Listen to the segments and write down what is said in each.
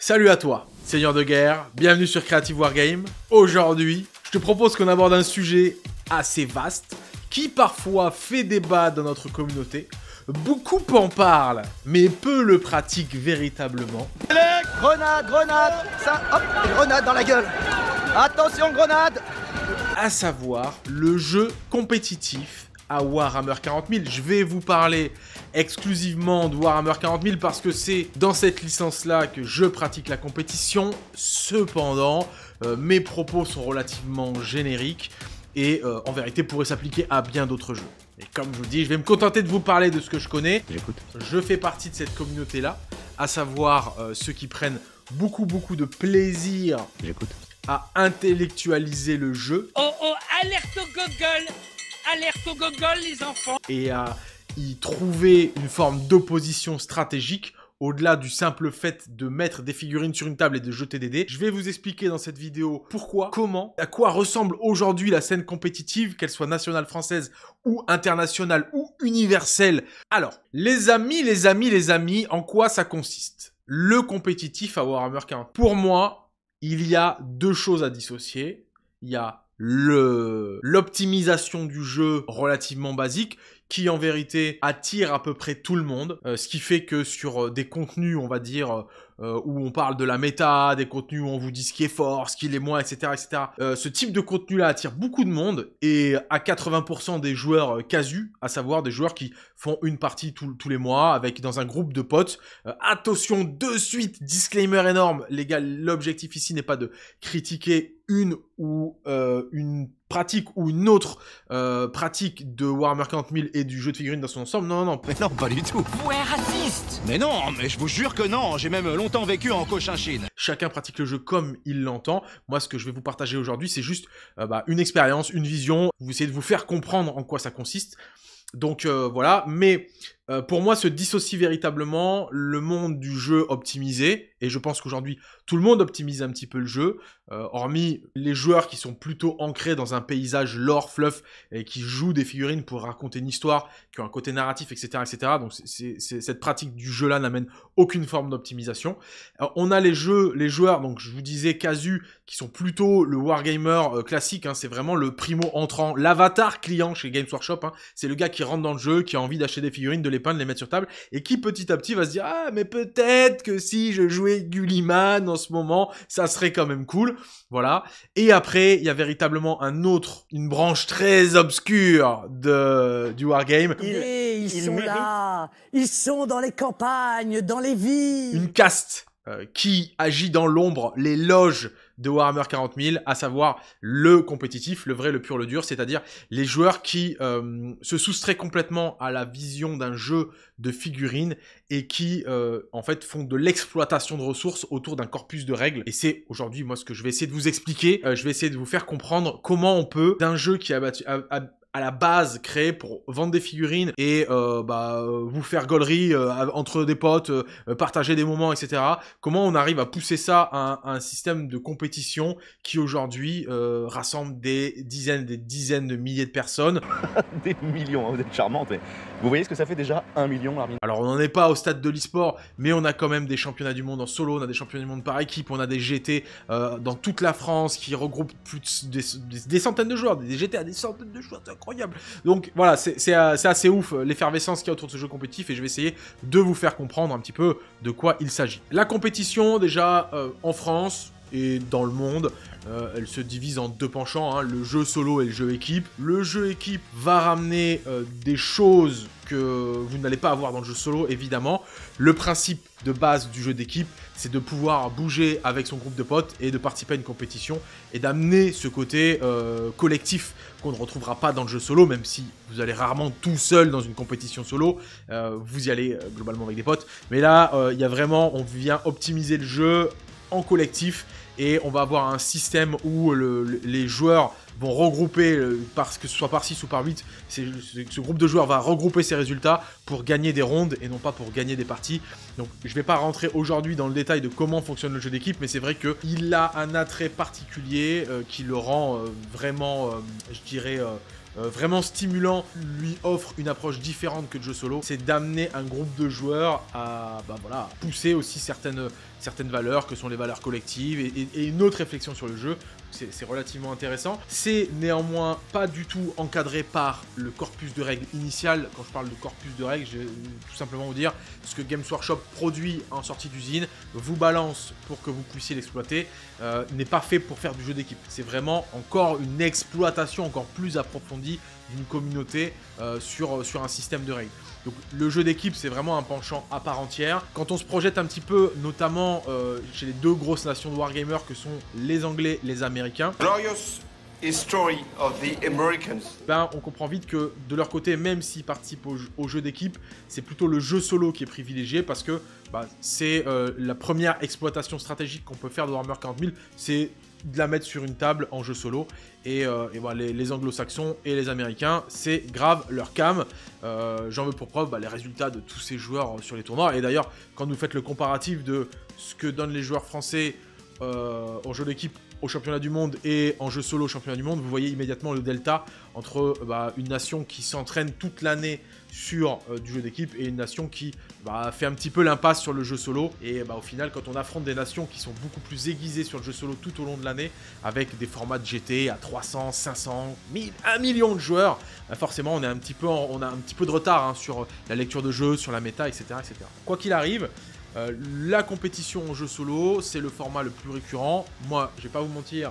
Salut à toi, seigneur de guerre, bienvenue sur Creative Wargame. Aujourd'hui, je te propose qu'on aborde un sujet assez vaste, qui parfois fait débat dans notre communauté. Beaucoup en parlent, mais peu le pratiquent véritablement. Grenade, grenade, ça, hop, grenade dans la gueule. Attention, grenade. À savoir, le jeu compétitif à Warhammer 40 000. Je vais vous parler exclusivement de Warhammer 40 000 parce que c'est dans cette licence-là que je pratique la compétition. Cependant, mes propos sont relativement génériques et en vérité pourraient s'appliquer à bien d'autres jeux. Et comme je vous dis, je vais me contenter de vous parler de ce que je connais. J'écoute. Je fais partie de cette communauté-là, à savoir ceux qui prennent beaucoup de plaisir J'écoute. à intellectualiser le jeu. Oh oh, alerte au Google! Alerte au Google, les enfants! Et à y trouver une forme d'opposition stratégique au-delà du simple fait de mettre des figurines sur une table et de jeter des dés. Je vais vous expliquer dans cette vidéo pourquoi, comment, à quoi ressemble aujourd'hui la scène compétitive, qu'elle soit nationale française ou internationale ou universelle. Alors, les amis, en quoi ça consiste? Le compétitif à Warhammer 40. Pour moi, il y a deux choses à dissocier. Il y a l'optimisation du jeu relativement basique qui en vérité attire à peu près tout le monde, ce qui fait que sur des contenus, on va dire, où on parle de la méta, des contenus où on vous dit ce qui est fort, ce qui l'est moins, etc., ce type de contenu-là attire beaucoup de monde, et à 80% des joueurs casus, à savoir des joueurs qui font une partie tous les mois, avec dans un groupe de potes. Attention, de suite, disclaimer énorme, les gars, l'objectif ici n'est pas de critiquer une pratique ou une autre pratique de Warhammer 40 000 et du jeu de figurines dans son ensemble. Non. Mais non, pas du tout. Ouais, raciste! Mais non, mais je vous jure que non. J'ai même longtemps vécu en Cochinchine. Chacun pratique le jeu comme il l'entend. Moi, ce que je vais vous partager aujourd'hui, c'est juste une expérience, une vision. Vous essayez de vous faire comprendre en quoi ça consiste. Donc voilà, mais pour moi se dissocie véritablement le monde du jeu optimisé, et je pense qu'aujourd'hui tout le monde optimise un petit peu le jeu, hormis les joueurs qui sont plutôt ancrés dans un paysage lore, fluff, et qui jouent des figurines pour raconter une histoire, qui ont un côté narratif, etc. Donc cette pratique du jeu-là n'amène aucune forme d'optimisation. On a les joueurs, donc je vous disais casus, qui sont plutôt le wargamer classique, hein, c'est vraiment le primo entrant, l'avatar client chez Games Workshop, hein, c'est le gars qui rentre dans le jeu, qui a envie d'acheter des figurines, de les peindre, les mettre sur table, et qui petit à petit va se dire « Ah, mais peut-être que si je jouais Gulliman en ce moment, ça serait quand même cool. » Voilà. Et après, il y a véritablement une branche très obscure du wargame. Ils sont là, ils sont dans les campagnes, dans les villes. Une caste qui agit dans l'ombre, les loges de Warhammer 40 000, à savoir le compétitif, le vrai, le pur, le dur, c'est-à-dire les joueurs qui se soustraient complètement à la vision d'un jeu de figurines et qui, en fait, font de l'exploitation de ressources autour d'un corpus de règles. Et c'est aujourd'hui, moi, ce que je vais essayer de vous expliquer. Je vais essayer de vous faire comprendre comment on peut, d'un jeu qui a à la base créé pour vendre des figurines et vous faire gaulerie entre des potes, partager des moments, etc. Comment on arrive à pousser ça à un système de compétition qui aujourd'hui rassemble des dizaines de milliers de personnes. Des millions, hein, vous êtes charmante. Mais vous voyez ce que ça fait déjà 1 million, Larmine? Alors on n'en est pas au stade de l'e-sport, mais on a quand même des championnats du monde en solo, on a des championnats du monde par équipe, on a des GT dans toute la France qui regroupent plus des centaines de joueurs, des GT à des centaines de joueurs, c'est incroyable. Donc voilà, c'est assez ouf l'effervescence qu'il y a autour de ce jeu compétitif, et je vais essayer de vous faire comprendre un petit peu de quoi il s'agit. La compétition, déjà, en France et dans le monde, elle se divise en deux penchants, hein, le jeu solo et le jeu équipe. Le jeu équipe va ramener des choses que vous n'allez pas avoir dans le jeu solo, évidemment. Le principe de base du jeu d'équipe, c'est de pouvoir bouger avec son groupe de potes et de participer à une compétition et d'amener ce côté collectif qu'on ne retrouvera pas dans le jeu solo, même si vous allez rarement tout seul dans une compétition solo, vous y allez globalement avec des potes. Mais là, il y a vraiment, on vient optimiser le jeu en collectif, et on va avoir un système où les joueurs vont regrouper, que ce soit par 6 ou par 8, ce groupe de joueurs va regrouper ses résultats pour gagner des rondes et non pas pour gagner des parties. Donc je ne vais pas rentrer aujourd'hui dans le détail de comment fonctionne le jeu d'équipe, mais c'est vrai qu'il a un attrait particulier qui le rend vraiment, je dirais, vraiment stimulant, lui offre une approche différente que le jeu solo. C'est d'amener un groupe de joueurs à voilà, pousser aussi certaines valeurs que sont les valeurs collectives et une autre réflexion sur le jeu. C'est relativement intéressant. C'est néanmoins pas du tout encadré par le corpus de règles initial. Quand je parle de corpus de règles, je vais tout simplement vous dire ce que Games Workshop produit en sortie d'usine, vous balance pour que vous puissiez l'exploiter, n'est pas fait pour faire du jeu d'équipe. C'est vraiment encore une exploitation encore plus approfondie d'une communauté sur un système de règles. Donc le jeu d'équipe, c'est vraiment un penchant à part entière. Quand on se projette un petit peu, notamment chez les deux grosses nations de Wargamers que sont les Anglais, les Américains, Glorious history of the Americans. Ben, on comprend vite que de leur côté, même s'ils participent au jeu d'équipe, c'est plutôt le jeu solo qui est privilégié parce que c'est la première exploitation stratégique qu'on peut faire de Warhammer 40 000, c'est de la mettre sur une table en jeu solo. Et voilà, les anglo-saxons et les américains, c'est grave leur cam. J'en veux pour preuve les résultats de tous ces joueurs sur les tournois. Et d'ailleurs, quand vous faites le comparatif de ce que donnent les joueurs français en jeu d'équipe au championnat du monde et en jeu solo au championnat du monde, vous voyez immédiatement le delta entre une nation qui s'entraîne toute l'année sur du jeu d'équipe et une nation qui fait un petit peu l'impasse sur le jeu solo. Et au final, quand on affronte des nations qui sont beaucoup plus aiguisées sur le jeu solo tout au long de l'année, avec des formats de GT à 300, 500, 1000, 1 million de joueurs, forcément on a un petit peu de retard sur la lecture de jeu, sur la méta, etc. etc. Quoi qu'il arrive, la compétition en jeu solo, c'est le format le plus récurrent. Moi, je vais pas vous mentir,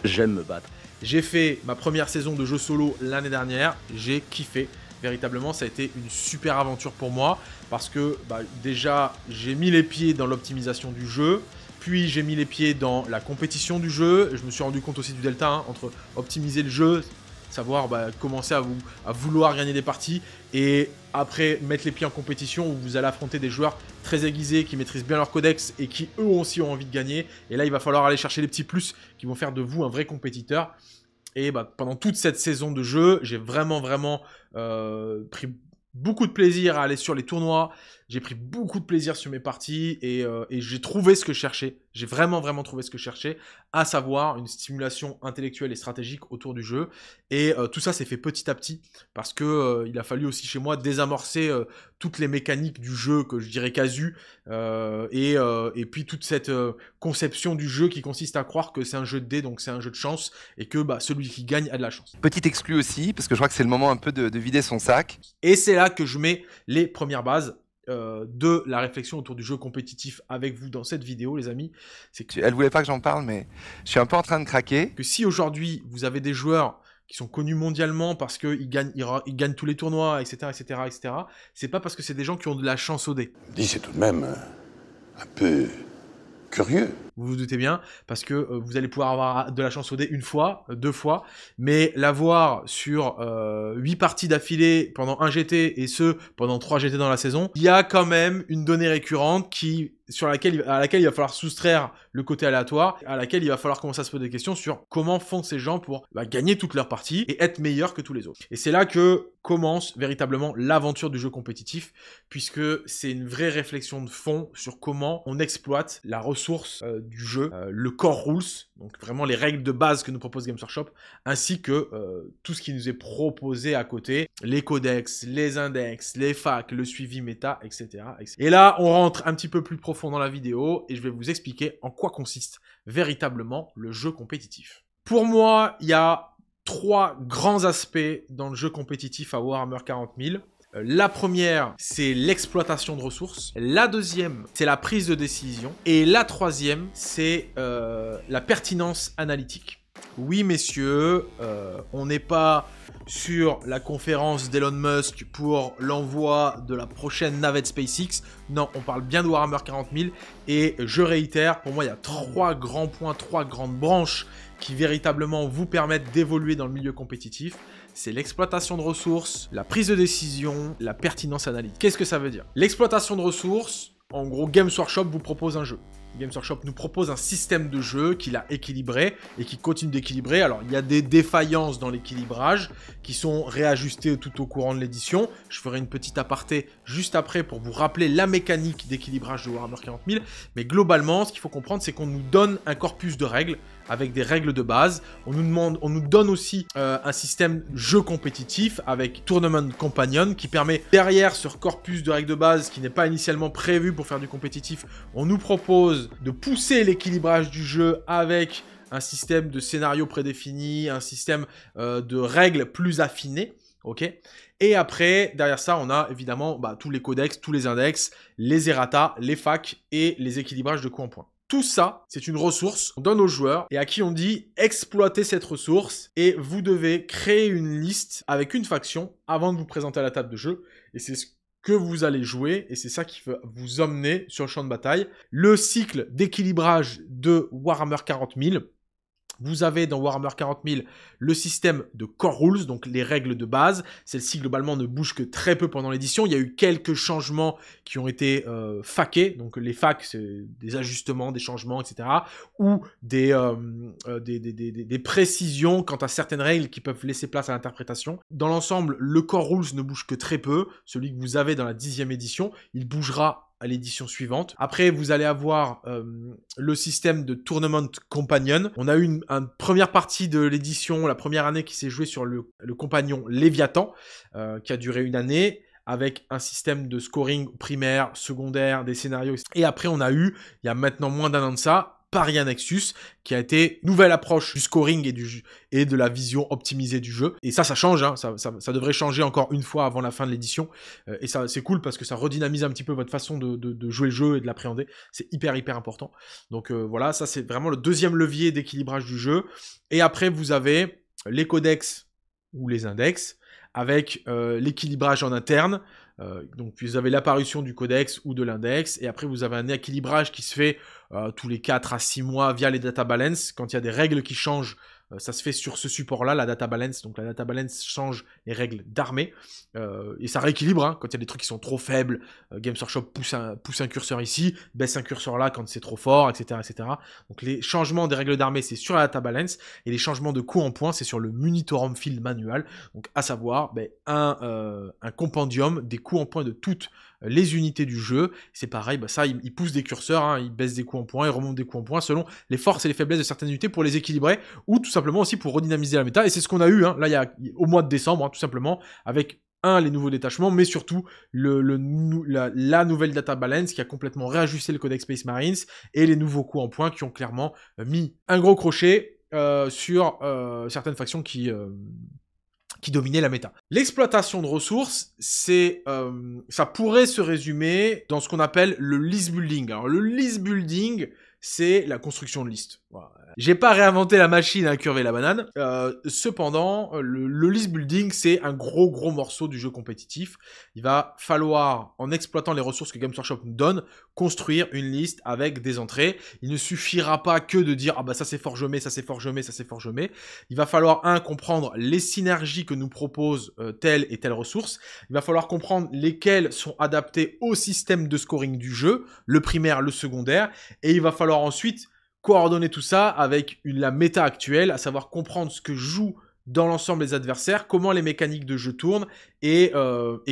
J'aime me battre. j'ai fait ma première saison de jeu solo l'année dernière, j'ai kiffé. Véritablement, ça a été une super aventure pour moi parce que déjà, j'ai mis les pieds dans l'optimisation du jeu, puis j'ai mis les pieds dans la compétition du jeu. Je me suis rendu compte aussi du delta entre optimiser le jeu, savoir commencer à vouloir gagner des parties et après mettre les pieds en compétition où vous allez affronter des joueurs très aiguisés qui maîtrisent bien leur codex et qui eux aussi ont envie de gagner. Et là, il va falloir aller chercher les petits plus qui vont faire de vous un vrai compétiteur. Et pendant toute cette saison de jeu, j'ai vraiment pris beaucoup de plaisir à aller sur les tournois. J'ai pris beaucoup de plaisir sur mes parties et j'ai trouvé ce que je cherchais. J'ai vraiment trouvé ce que je cherchais, à savoir une stimulation intellectuelle et stratégique autour du jeu. Et tout ça s'est fait petit à petit parce que il a fallu aussi chez moi désamorcer toutes les mécaniques du jeu que je dirais casu et puis toute cette conception du jeu qui consiste à croire que c'est un jeu de dés, donc c'est un jeu de chance et que celui qui gagne a de la chance. Petit exclu aussi, parce que je crois que c'est le moment un peu de vider son sac. Et c'est là que je mets les premières bases de la réflexion autour du jeu compétitif avec vous dans cette vidéo, les amis. C'est que Elle voulait pas que j'en parle, mais je suis un peu en train de craquer. si aujourd'hui vous avez des joueurs qui sont connus mondialement parce qu'ils gagnent tous les tournois, etc., c'est pas parce que c'est des gens qui ont de la chance au dé. C'est tout de même un peu curieux. Vous vous doutez bien, parce que vous allez pouvoir avoir de la chance au dé une fois, 2 fois, mais l'avoir sur 8 parties d'affilée pendant un GT et ce pendant 3 GT dans la saison, il y a quand même une donnée récurrente à laquelle il va falloir soustraire le côté aléatoire, à laquelle il va falloir commencer à se poser des questions sur comment font ces gens pour gagner toutes leurs parties et être meilleurs que tous les autres. Et c'est là que commence véritablement l'aventure du jeu compétitif, puisque c'est une vraie réflexion de fond sur comment on exploite la ressource du jeu, le core rules, donc vraiment les règles de base que nous propose Games Workshop, ainsi que tout ce qui nous est proposé à côté, les codex, les index, les facs, le suivi méta, etc. Et là, on rentre un petit peu plus profond dans la vidéo et je vais vous expliquer en quoi consiste véritablement le jeu compétitif. Pour moi, il y a 3 grands aspects dans le jeu compétitif à Warhammer 40 000. La première, c'est l'exploitation de ressources. La deuxième, c'est la prise de décision. Et la troisième, c'est la pertinence analytique. Oui, messieurs, on n'est pas sur la conférence d'Elon Musk pour l'envoi de la prochaine navette SpaceX. Non, on parle bien de Warhammer 40 000. Et je réitère, pour moi, il y a 3 grands points, 3 grandes branches qui véritablement vous permettent d'évoluer dans le milieu compétitif. C'est l'exploitation de ressources, la prise de décision, la pertinence analytique. Qu'est-ce que ça veut dire? L'exploitation de ressources, en gros, Games Workshop vous propose un jeu. Games Workshop nous propose un système de jeu qu'il a équilibré et qui continue d'équilibrer. Alors, il y a des défaillances dans l'équilibrage qui sont réajustées tout au courant de l'édition. Je ferai une petite aparté juste après pour vous rappeler la mécanique d'équilibrage de Warhammer 40 000. Mais globalement, ce qu'il faut comprendre, c'est qu'on nous donne un corpus de règles avec des règles de base. On nous donne aussi un système jeu compétitif avec Tournament Companion qui permet, derrière ce corpus de règles de base qui n'est pas initialement prévu pour faire du compétitif, on nous propose de pousser l'équilibrage du jeu avec un système de scénario prédéfini, un système de règles plus affinées. Ok. Et après, derrière ça, on a évidemment tous les codex, tous les index, les errata, les facs et les équilibrages de coups en points. Tout ça, c'est une ressource qu'on donne aux joueurs et à qui on dit exploitez cette ressource et vous devez créer une liste avec une faction avant de vous présenter à la table de jeu. Et c'est ce que vous allez jouer et c'est ça qui va vous emmener sur le champ de bataille. Le cycle d'équilibrage de Warhammer 40 000. Vous avez dans Warhammer 40 000 le système de Core Rules, donc les règles de base. Celles-ci, globalement, ne bougent que très peu pendant l'édition. Il y a eu quelques changements qui ont été faqués. Donc les facs, c'est des ajustements, des changements, etc. Ou des précisions quant à certaines règles qui peuvent laisser place à l'interprétation. Dans l'ensemble, le Core Rules ne bouge que très peu. Celui que vous avez dans la 10e édition, il bougera à l'édition suivante. Après, vous allez avoir le système de Tournament Companion. On a eu une première partie de l'édition, la première année qui s'est jouée sur le compagnon Léviathan, qui a duré une année, avec un système de scoring primaire, secondaire, des scénarios. Et après, on a eu, il y a maintenant moins d'un an de ça, Paria Nexus, qui a été nouvelle approche du scoring et de la vision optimisée du jeu. Et ça change, hein, ça devrait changer encore une fois avant la fin de l'édition. Et ça, c'est cool parce que ça redynamise un petit peu votre façon de jouer le jeu et de l'appréhender. C'est hyper important. Donc voilà, ça c'est vraiment le deuxième levier d'équilibrage du jeu. Et après, vous avez les codex ou les index avec l'équilibrage en interne. Donc vous avez l'apparition du codex ou de l'index, et après vous avez un équilibrage qui se fait tous les 4 à 6 mois via les data balance. Quand il y a des règles qui changent, ça se fait sur ce support-là, la data balance. Donc la data balance change les règles d'armée, et ça rééquilibre, hein, quand il y a des trucs qui sont trop faibles. Games Workshop pousse un curseur ici, baisse un curseur là quand c'est trop fort, etc., etc. Donc les changements des règles d'armée, c'est sur la data balance, et les changements de coups en points, c'est sur le Munitorum Field Manual. Donc à savoir un compendium des coups en points de toutes les unités du jeu. C'est pareil, ça il pousse des curseurs, hein, il baisse des coups en points, il remonte des coups en points selon les forces et les faiblesses de certaines unités pour les équilibrer, ou tout simplement aussi pour redynamiser la méta. Et c'est ce qu'on a eu, hein, là au mois de décembre, hein, tout simplement, avec les nouveaux détachements, mais surtout la nouvelle data balance qui a complètement réajusté le codex Space Marines, et les nouveaux coups en points qui ont clairement mis un gros crochet sur certaines factions qui dominait la méta. L'exploitation de ressources, ça pourrait se résumer dans ce qu'on appelle le list building. Alors le list building, c'est la construction de listes. Voilà. J'ai pas réinventé la machine à incurver la banane. Cependant, le list building, c'est un gros morceau du jeu compétitif. Il va falloir, en exploitant les ressources que Games Workshop nous donne, construire une liste avec des entrées. Il ne suffira pas que de dire ça c'est fort jamais, ça c'est fort jamais, ça c'est fort jamais. Il va falloir comprendre les synergies que nous propose telle et telle ressource. Il va falloir comprendre lesquelles sont adaptées au système de scoring du jeu, le primaire, le secondaire, et il va falloir ensuite coordonner tout ça avec la méta actuelle, à savoir comprendre ce que jouent dans l'ensemble les adversaires, comment les mécaniques de jeu tournent, et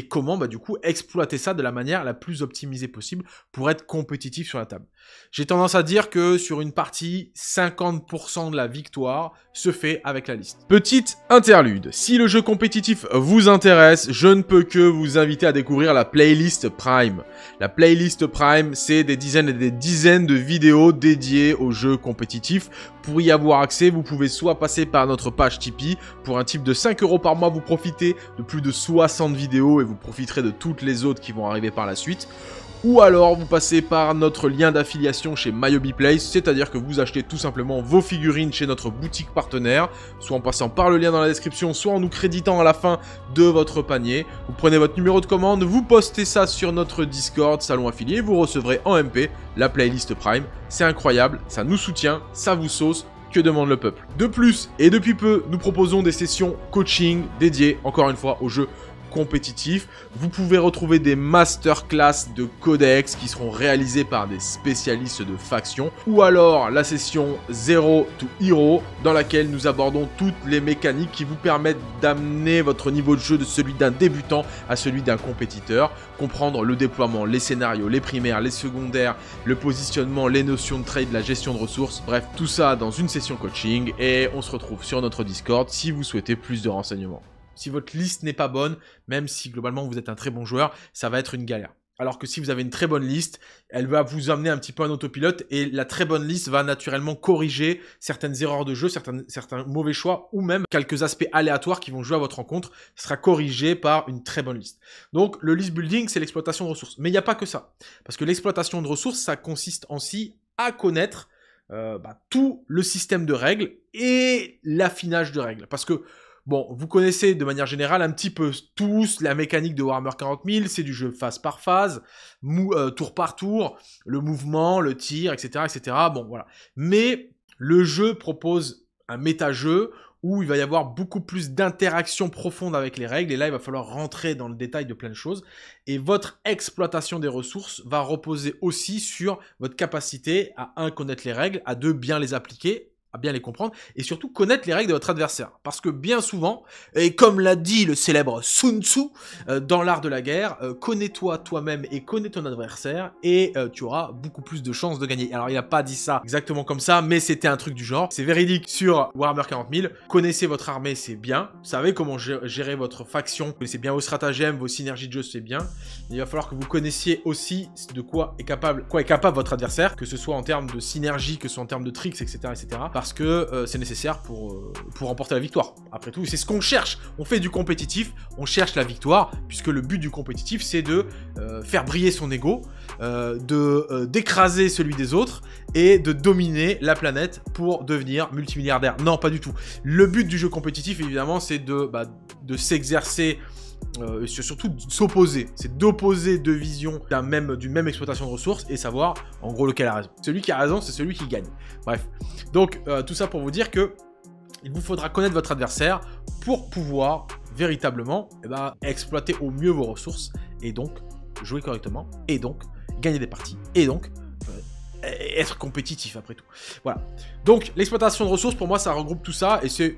comment du coup exploiter ça de la manière la plus optimisée possible pour être compétitif sur la table. J'ai tendance à dire que sur une partie, 50% de la victoire se fait avec la liste. Petite interlude, si le jeu compétitif vous intéresse, je ne peux que vous inviter à découvrir la playlist Prime. La playlist Prime, c'est des dizaines et des dizaines de vidéos dédiées aux jeux compétitifs. Pour y avoir accès, vous pouvez soit passer par notre page Tipeee. Pour un type de 5 € par mois, vous profitez de plus de 60 vidéos et vous profiterez de toutes les autres qui vont arriver par la suite. Ou alors vous passez par notre lien d'affiliation chez MyHobbyPlace, c'est-à-dire que vous achetez tout simplement vos figurines chez notre boutique partenaire, soit en passant par le lien dans la description, soit en nous créditant à la fin de votre panier. Vous prenez votre numéro de commande, vous postez ça sur notre Discord, salon affilié, vous recevrez en MP la playlist Prime. C'est incroyable, ça nous soutient, ça vous sauce. Que demande le peuple? De plus, et depuis peu, nous proposons des sessions coaching dédiées, encore une fois, aux jeux compétitif. Vous pouvez retrouver des masterclass de codex qui seront réalisés par des spécialistes de factions, ou alors la session Zero to Hero dans laquelle nous abordons toutes les mécaniques qui vous permettent d'amener votre niveau de jeu de celui d'un débutant à celui d'un compétiteur, comprendre le déploiement, les scénarios, les primaires, les secondaires, le positionnement, les notions de trade, la gestion de ressources, bref, tout ça dans une session coaching, et on se retrouve sur notre Discord si vous souhaitez plus de renseignements. Si votre liste n'est pas bonne, même si globalement vous êtes un très bon joueur, ça va être une galère. Alors que si vous avez une très bonne liste, elle va vous amener un petit peu en autopilote et la très bonne liste va naturellement corriger certaines erreurs de jeu, certains mauvais choix ou même quelques aspects aléatoires qui vont jouer à votre rencontre. Ça sera corrigé par une très bonne liste. Donc le list building, c'est l'exploitation de ressources. Mais il n'y a pas que ça. Parce que l'exploitation de ressources, ça consiste aussi à connaître tout le système de règles et l'affinage de règles. Parce que bon, vous connaissez de manière générale un petit peu tous la mécanique de Warhammer 40 000, c'est du jeu phase par phase, tour par tour, le mouvement, le tir, etc., etc. Bon, voilà. Mais le jeu propose un méta-jeu où il va y avoir beaucoup plus d'interaction profonde avec les règles, et là, il va falloir rentrer dans le détail de plein de choses. Et votre exploitation des ressources va reposer aussi sur votre capacité à, 1, connaître les règles, à 2, bien les appliquer, à bien les comprendre, et surtout connaître les règles de votre adversaire. Parce que bien souvent, et comme l'a dit le célèbre Sun Tzu dans l'art de la guerre, connais-toi toi-même et connais ton adversaire, et tu auras beaucoup plus de chances de gagner. Alors il n'a pas dit ça exactement comme ça, mais c'était un truc du genre. C'est véridique sur Warhammer 40 000. Connaissez votre armée, c'est bien. Vous savez comment gérer votre faction. Vous connaissez bien vos stratagèmes, vos synergies de jeu, c'est bien. Il va falloir que vous connaissiez aussi de quoi est capable votre adversaire, que ce soit en termes de synergie, que ce soit en termes de tricks, etc., etc. Parce que c'est nécessaire pour remporter la victoire. Après tout, c'est ce qu'on cherche. On fait du compétitif, on cherche la victoire, puisque le but du compétitif, c'est de faire briller son ego, d'écraser celui des autres, et de dominer la planète pour devenir multimilliardaire. Non, pas du tout. Le but du jeu compétitif, évidemment, c'est de s'exercer, surtout de s'opposer. C'est d'opposer deux visions d'une même exploitation de ressources et savoir en gros lequel a raison. Celui qui a raison, c'est celui qui gagne. Bref. Donc tout ça pour vous dire que il vous faudra connaître votre adversaire pour pouvoir véritablement exploiter au mieux vos ressources et donc jouer correctement et donc gagner des parties et donc être compétitif après tout. Voilà. Donc l'exploitation de ressources pour moi ça regroupe tout ça et c'est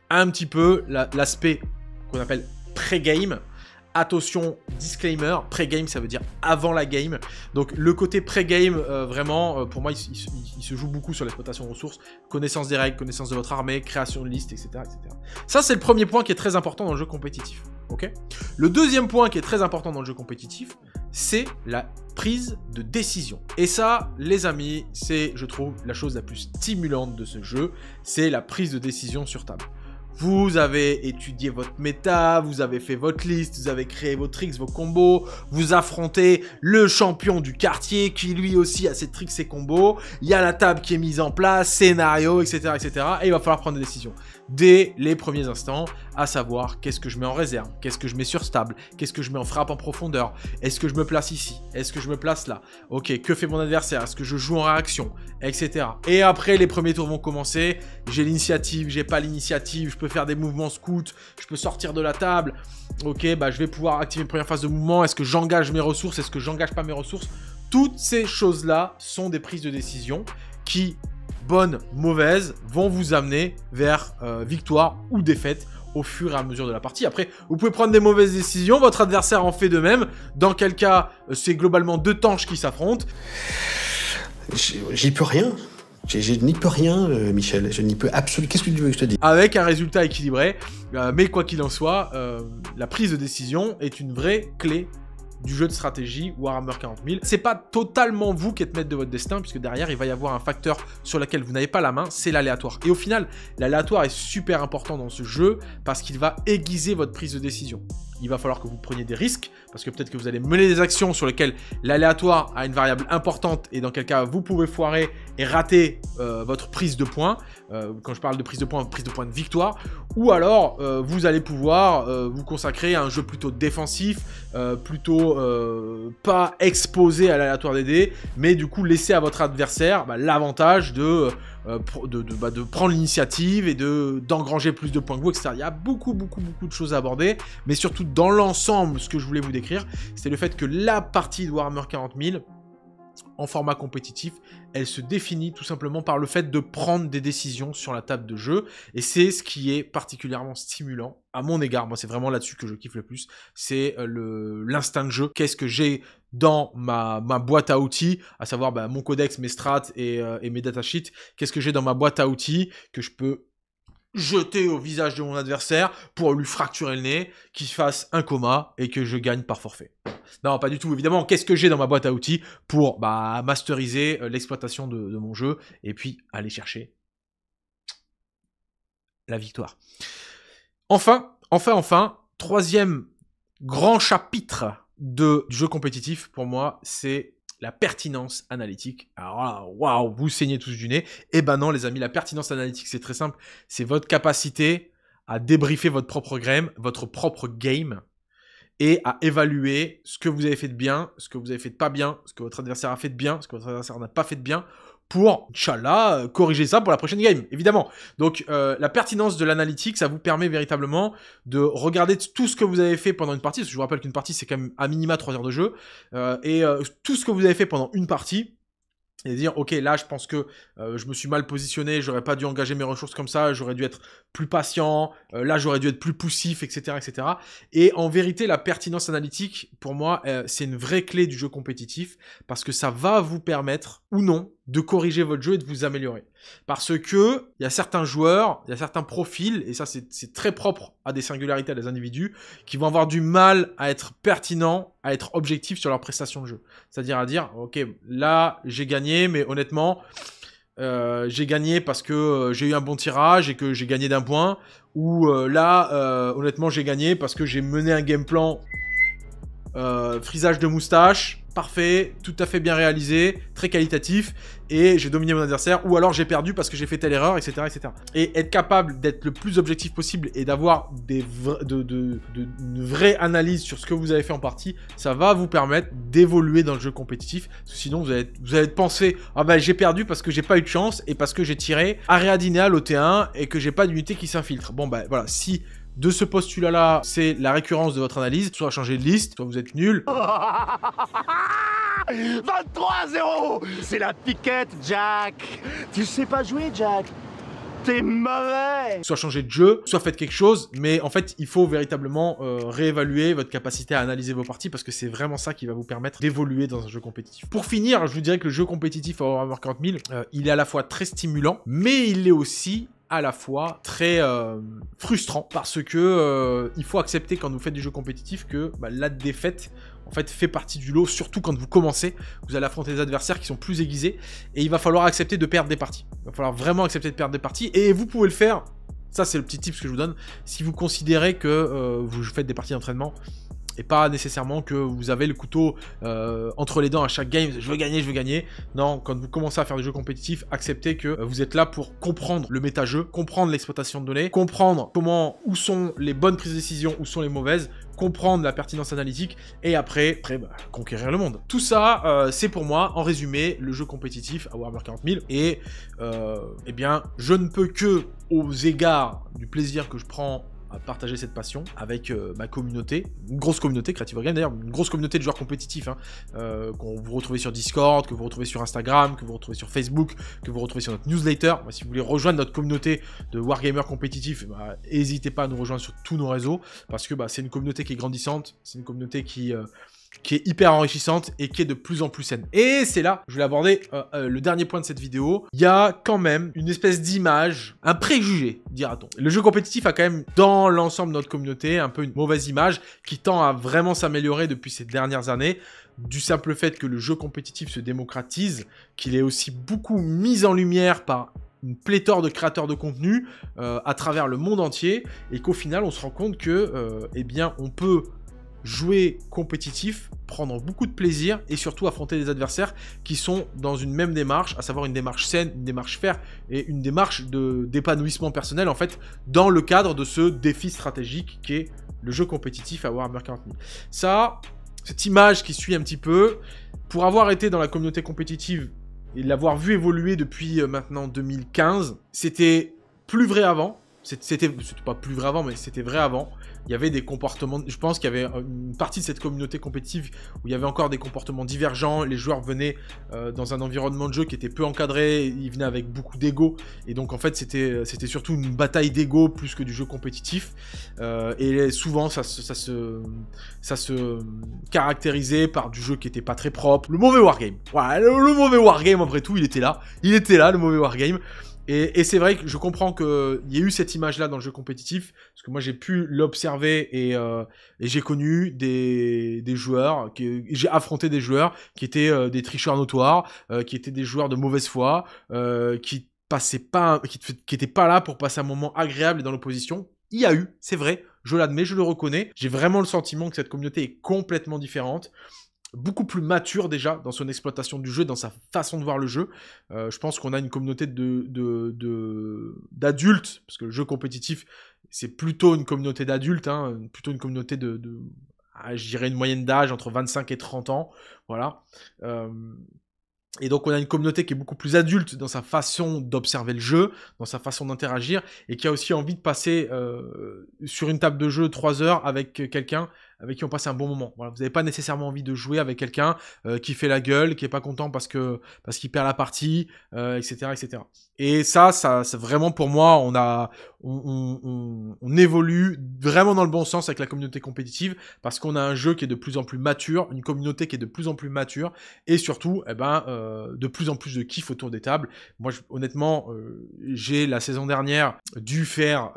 un petit peu l'aspect qu'on appelle pré-game. Attention, disclaimer, pré-game ça veut dire avant la game. Donc le côté pré-game, vraiment, pour moi, il se joue beaucoup sur l'exploitation de ressources, connaissance des règles, connaissance de votre armée, création de listes, etc. etc. Ça, c'est le premier point qui est très important dans le jeu compétitif. Okay, le deuxième point qui est très important dans le jeu compétitif, c'est la prise de décision. Et ça, les amis, c'est, je trouve, la chose la plus stimulante de ce jeu, c'est la prise de décision sur table. Vous avez étudié votre méta, vous avez fait votre liste, vous avez créé vos tricks, vos combos, vous affrontez le champion du quartier qui lui aussi a ses tricks, ses combos, il y a la table qui est mise en place, scénario, etc., etc. Et il va falloir prendre des décisions dès les premiers instants, à savoir qu'est-ce que je mets en réserve, qu'est-ce que je mets sur stable, qu'est-ce que je mets en frappe en profondeur, est-ce que je me place ici, est-ce que je me place là, ok, que fait mon adversaire, est-ce que je joue en réaction, etc. Et après, les premiers tours vont commencer, j'ai l'initiative, j'ai pas l'initiative, je peux faire des mouvements scouts, je peux sortir de la table, ok, je vais pouvoir activer une première phase de mouvement, est-ce que j'engage mes ressources, est-ce que j'engage pas mes ressources, toutes ces choses-là sont des prises de décision qui, bonnes, mauvaises, vont vous amener vers victoire ou défaite au fur et à mesure de la partie. Après, vous pouvez prendre des mauvaises décisions, votre adversaire en fait de même, dans quel cas, c'est globalement deux tanches qui s'affrontent. J'y peux rien. Je n'y peux rien, Michel. Je n'y peux absolument... Qu'est-ce que tu veux que je te dise? Avec un résultat équilibré, mais quoi qu'il en soit, la prise de décision est une vraie clé du jeu de stratégie Warhammer 40 000. C'est pas totalement vous qui êtes maître de votre destin, puisque derrière, il va y avoir un facteur sur lequel vous n'avez pas la main, c'est l'aléatoire. Et au final, l'aléatoire est super important dans ce jeu, parce qu'il va aiguiser votre prise de décision. Il va falloir que vous preniez des risques, parce que peut-être que vous allez mener des actions sur lesquelles l'aléatoire a une variable importante, et dans quel cas vous pouvez foirer et rater votre prise de points. Quand je parle de prise de points de victoire. Ou alors, vous allez pouvoir vous consacrer à un jeu plutôt défensif, plutôt pas exposé à l'aléatoire des dés, mais du coup laisser à votre adversaire l'avantage de prendre l'initiative et d'engranger plus de points que vous, etc. Il y a beaucoup de choses à aborder, mais surtout dans l'ensemble, ce que je voulais vous décrire, c'est le fait que la partie de Warhammer 40 000, en format compétitif, elle se définit tout simplement par le fait de prendre des décisions sur la table de jeu, et c'est ce qui est particulièrement stimulant à mon égard. Moi, c'est vraiment là-dessus que je kiffe le plus, c'est l'instinct de jeu. Qu'est-ce que j'ai dans ma boîte à outils, à savoir mon codex, mes strats et mes datasheets. Qu'est-ce que j'ai dans ma boîte à outils que je peux jeter au visage de mon adversaire pour lui fracturer le nez, qu'il fasse un coma et que je gagne par forfait. Non, pas du tout, évidemment. Qu'est-ce que j'ai dans ma boîte à outils pour masteriser l'exploitation de mon jeu et puis aller chercher la victoire. Enfin, troisième grand chapitre du jeu compétitif, pour moi, c'est la pertinence analytique. Alors là, waouh, vous saignez tous du nez. Eh ben non, les amis, la pertinence analytique, c'est très simple. C'est votre capacité à débriefer votre propre game et à évaluer ce que vous avez fait de bien, ce que vous avez fait de pas bien, ce que votre adversaire a fait de bien, ce que votre adversaire n'a pas fait de bien, pour, Inch'Allah, corriger ça pour la prochaine game, évidemment. Donc, la pertinence de l'analytique, ça vous permet véritablement de regarder tout ce que vous avez fait pendant une partie, parce que je vous rappelle qu'une partie, c'est quand même à minima 3 heures de jeu, tout ce que vous avez fait pendant une partie, et dire, ok, là, je pense que je me suis mal positionné, j'aurais pas dû engager mes ressources comme ça, j'aurais dû être plus patient, là, j'aurais dû être plus poussif, etc., etc. Et en vérité, la pertinence analytique, pour moi, c'est une vraie clé du jeu compétitif, parce que ça va vous permettre, ou non, de corriger votre jeu et de vous améliorer. Parce que il y a certains joueurs, il y a certains profils, et ça c'est très propre à des singularités, à des individus, qui vont avoir du mal à être pertinents, à être objectifs sur leur prestation de jeu. C'est-à-dire à dire, ok, là j'ai gagné, mais honnêtement, j'ai gagné parce que j'ai eu un bon tirage et que j'ai gagné d'un point, ou honnêtement j'ai gagné parce que j'ai mené un game plan frisage de moustache, parfait, tout à fait bien réalisé, très qualitatif, et j'ai dominé mon adversaire, ou alors j'ai perdu parce que j'ai fait telle erreur, etc., etc. Et être capable d'être le plus objectif possible et d'avoir une vraie analyse sur ce que vous avez fait en partie, ça va vous permettre d'évoluer dans le jeu compétitif, parce que sinon vous allez penser, ah bah j'ai perdu parce que j'ai pas eu de chance, et parce que j'ai tiré Aréadinal au T1, et que j'ai pas d'unité qui s'infiltre. Bon bah voilà, si de ce postulat-là, c'est la récurrence de votre analyse, soit changer de liste, soit vous êtes nul. 23-0. C'est la piquette, Jack. Tu sais pas jouer, Jack. T'es mauvais. Soit changer de jeu, soit faites quelque chose, mais en fait, il faut véritablement réévaluer votre capacité à analyser vos parties, parce que c'est vraiment ça qui va vous permettre d'évoluer dans un jeu compétitif. Pour finir, je vous dirais que le jeu compétitif à Warhammer 40 000, il est à la fois très stimulant, mais il est aussi à la fois très frustrant, parce que il faut accepter quand vous faites du jeu compétitif que la défaite en fait fait partie du lot, surtout quand vous commencez. Vous allez affronter des adversaires qui sont plus aiguisés, et il va falloir accepter de perdre des parties. Il va falloir vraiment accepter de perdre des parties, et vous pouvez le faire. Ça, c'est le petit tip que je vous donne. Si vous considérez que vous faites des parties d'entraînement, et pas nécessairement que vous avez le couteau entre les dents à chaque game, je veux gagner. Non, quand vous commencez à faire du jeu compétitif, acceptez que vous êtes là pour comprendre le méta-jeu, comprendre l'exploitation de données, comprendre où sont les bonnes prises de décision, où sont les mauvaises, comprendre la pertinence analytique, et après conquérir le monde. Tout ça, c'est pour moi, en résumé, le jeu compétitif à Warhammer 40 000, et eh bien, je ne peux que, aux égards du plaisir que je prends à partager cette passion avec ma communauté, une grosse communauté Creative Wargames, d'ailleurs une grosse communauté de joueurs compétitifs, qu'on vous retrouvez sur Discord, que vous retrouvez sur Instagram, que vous retrouvez sur Facebook, que vous retrouvez sur notre newsletter. Si vous voulez rejoindre notre communauté de wargamers compétitifs, n'hésitez pas à nous rejoindre sur tous nos réseaux, parce que c'est une communauté qui est grandissante, c'est une communauté qui est hyper enrichissante et qui est de plus en plus saine. Et c'est là, je voulais aborder le dernier point de cette vidéo. Il y a quand même une espèce d'image, un préjugé, dira-t-on. Le jeu compétitif a quand même, dans l'ensemble de notre communauté, un peu une mauvaise image qui tend à vraiment s'améliorer depuis ces dernières années, du simple fait que le jeu compétitif se démocratise, qu'il est aussi beaucoup mis en lumière par une pléthore de créateurs de contenu à travers le monde entier, et qu'au final, on se rend compte que, eh bien, on peut jouer compétitif, prendre beaucoup de plaisir et surtout affronter des adversaires qui sont dans une même démarche, à savoir une démarche saine, une démarche fair et une démarche d'épanouissement personnel en fait dans le cadre de ce défi stratégique qui est le jeu compétitif à Warhammer 40 000. Ça, cette image qui suit un petit peu, pour avoir été dans la communauté compétitive et l'avoir vu évoluer depuis maintenant 2015, c'était plus vrai avant. C'était pas plus vrai avant, mais c'était vrai avant. Il y avait des comportements, je pense qu'il y avait une partie de cette communauté compétitive où il y avait encore des comportements divergents. Les joueurs venaient dans un environnement de jeu qui était peu encadré, ils venaient avec beaucoup d'ego. Et donc en fait, c'était surtout une bataille d'ego plus que du jeu compétitif. Et souvent, ça se caractérisait par du jeu qui était pas très propre. Le mauvais wargame. Voilà, le mauvais wargame, après tout, il était là. Il était là, le mauvais wargame. Et c'est vrai que je comprends qu'il y ait eu cette image-là dans le jeu compétitif, parce que moi j'ai pu l'observer et j'ai connu des joueurs, j'ai affronté des joueurs qui étaient des tricheurs notoires, qui étaient des joueurs de mauvaise foi, qui étaient pas là pour passer un moment agréable dans l'opposition. Il y a eu, c'est vrai, je l'admets, je le reconnais. J'ai vraiment le sentiment que cette communauté est complètement différente. Beaucoup plus mature déjà dans son exploitation du jeu, dans sa façon de voir le jeu. Je pense qu'on a une communauté d'adultes, parce que le jeu compétitif, c'est plutôt une communauté d'adultes, hein, plutôt une communauté je dirais une moyenne d'âge entre 25 et 30 ans, voilà. Et donc on a une communauté qui est beaucoup plus adulte dans sa façon d'observer le jeu, dans sa façon d'interagir, et qui a aussi envie de passer sur une table de jeu 3 heures avec quelqu'un avec qui on passe un bon moment. Voilà, vous n'avez pas nécessairement envie de jouer avec quelqu'un qui fait la gueule, qui est pas content parce qu'il perd la partie, etc., etc. Et ça vraiment pour moi, on évolue vraiment dans le bon sens avec la communauté compétitive parce qu'on a un jeu qui est de plus en plus mature, une communauté qui est de plus en plus mature et surtout, de plus en plus de kiff autour des tables. Moi, honnêtement, j'ai la saison dernière dû faire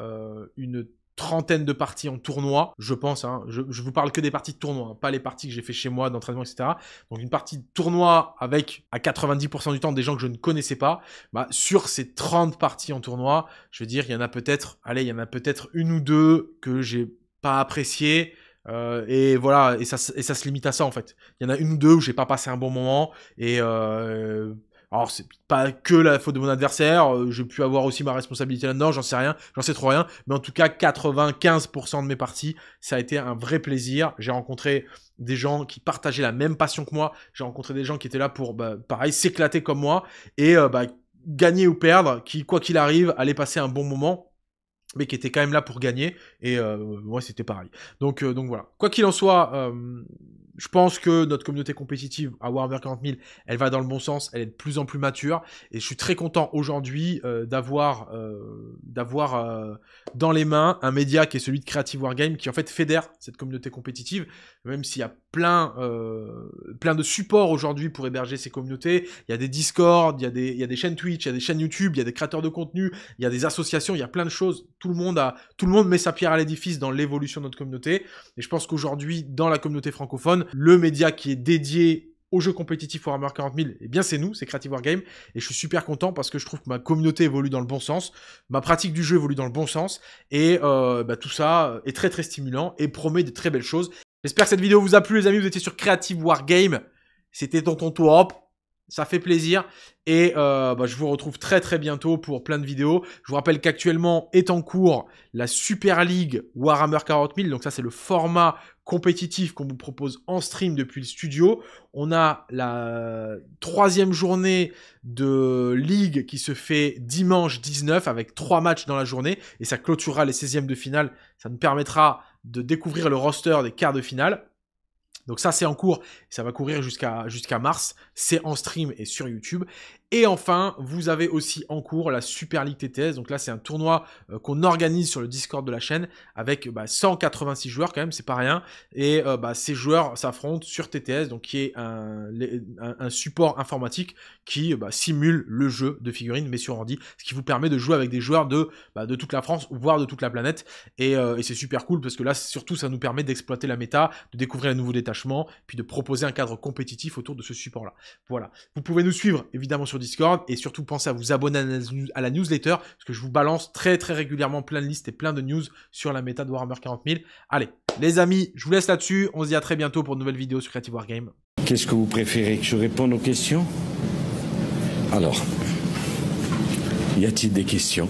une 30aine de parties en tournoi, je pense, hein, je vous parle que des parties de tournoi, hein, pas les parties que j'ai fait chez moi, d'entraînement, etc. Donc une partie de tournoi avec, à 90% du temps, des gens que je ne connaissais pas, sur ces 30 parties en tournoi, je veux dire, il y en a peut-être une ou deux que j'ai pas appréciées, et voilà, et ça se limite à ça en fait. Il y en a une ou deux où j'ai pas passé un bon moment, et alors, c'est pas que la faute de mon adversaire, j'ai pu avoir aussi ma responsabilité là-dedans, j'en sais trop rien, mais en tout cas, 95% de mes parties, ça a été un vrai plaisir. J'ai rencontré des gens qui partageaient la même passion que moi, j'ai rencontré des gens qui étaient là pour, pareil, s'éclater comme moi, et gagner ou perdre, qui, quoi qu'il arrive, allaient passer un bon moment, mais qui étaient quand même là pour gagner, et moi, c'était pareil. Donc voilà. Quoi qu'il en soit, je pense que notre communauté compétitive à Warhammer 40 000, elle va dans le bon sens, elle est de plus en plus mature, et je suis très content aujourd'hui d'avoir dans les mains un média qui est celui de Creative Wargame, qui en fait fédère cette communauté compétitive, même s'il y a plein de supports aujourd'hui pour héberger ces communautés. Il y a des Discord, il y a des chaînes Twitch, il y a des chaînes YouTube, il y a des créateurs de contenu, il y a des associations, il y a plein de choses. Tout le monde met sa pierre à l'édifice dans l'évolution de notre communauté, et je pense qu'aujourd'hui, dans la communauté francophone, le média qui est dédié au jeu compétitif Warhammer 40 000, eh bien c'est nous, c'est Creative Wargame, et je suis super content parce que je trouve que ma communauté évolue dans le bon sens, ma pratique du jeu évolue dans le bon sens, et tout ça est très très stimulant et promet de très belles choses. J'espère que cette vidéo vous a plu les amis, vous étiez sur Creative Wargame, c'était Tonton Top, ça fait plaisir, et je vous retrouve très très bientôt pour plein de vidéos. Je vous rappelle qu'actuellement est en cours la Super League Warhammer 40 000, donc ça c'est le format compétitif qu'on vous propose en stream depuis le studio. On a la 3e journée de Ligue qui se fait dimanche 19 avec 3 matchs dans la journée, et ça clôturera les 16e de finale. Ça nous permettra de découvrir le roster des quarts de finale. Donc ça c'est en cours, ça va courir jusqu'à mars, c'est en stream et sur YouTube. Et enfin, vous avez aussi en cours la Super League TTS, donc là c'est un tournoi qu'on organise sur le Discord de la chaîne avec 186 joueurs quand même, c'est pas rien. Et ces joueurs s'affrontent sur TTS, donc qui est un support informatique qui simule le jeu de figurines mais sur ordi, ce qui vous permet de jouer avec des joueurs de toute la France, voire de toute la planète. Et c'est super cool parce que là surtout ça nous permet d'exploiter la méta, de découvrir les nouveaux détachements, puis de proposer un cadre compétitif autour de ce support là. Voilà, vous pouvez nous suivre évidemment sur sur Discord, et surtout pensez à vous abonner à la newsletter, parce que je vous balance très très régulièrement plein de listes et plein de news sur la méta de Warhammer 40 000. Allez, les amis, je vous laisse là-dessus, on se dit à très bientôt pour de nouvelles vidéos sur Creative Wargame. Qu'est-ce que vous préférez, que je réponde aux questions? Alors, y a-t-il des questions?